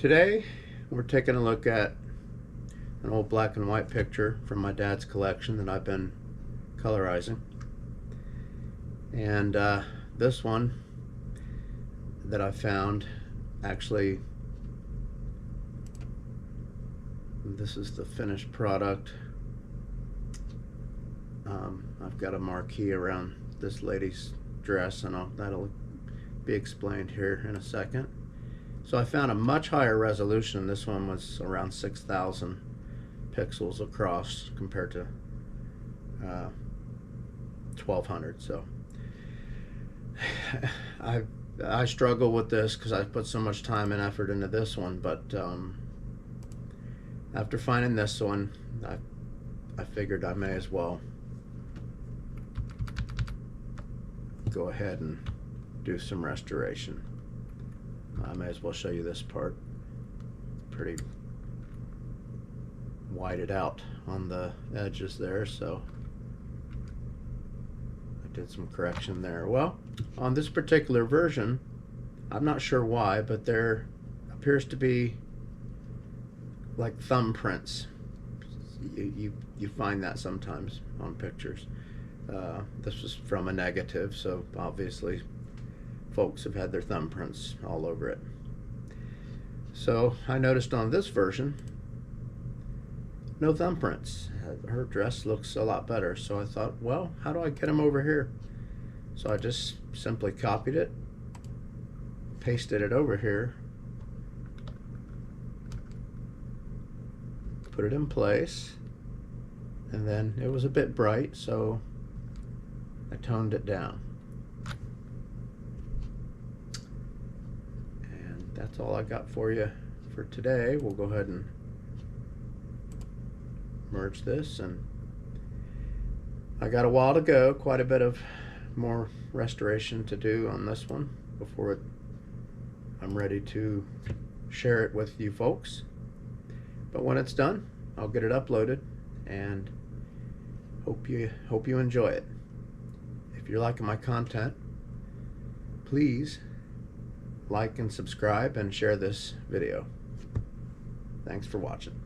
Today we're taking a look at an old black and white picture from my dad's collection that I've been colorizing, and this one that I found, actually this is the finished product. I've got a marquee around this lady's dress, and that'll be explained here in a second. So I found a much higher resolution. This one was around 6,000 pixels across compared to 1,200. So I struggle with this because I put so much time and effort into this one, but after finding this one, I figured I may as well go ahead and do some restoration. I may as well show you this part. Pretty whited out on the edges there, so I did some correction there. Well, on this particular version, I'm not sure why, but there appears to be like thumbprints. You find that sometimes on pictures. This was from a negative, so obviously folks have had their thumbprints all over it. So I noticed on this version, no thumbprints. Her dress looks a lot better, so I thought, well, how do I get them over here? So I just simply copied it, pasted it over here, put it in place, and then it was a bit bright, so I toned it down. And that's all I got for you for today. We'll go ahead and merge this, and I got a while to go, quite a bit of more restoration to do on this one before I'm ready to share it with you folks. But when it's done, I'll get it uploaded, and hope you enjoy it. If you're liking my content, please like and subscribe and share this video. Thanks for watching.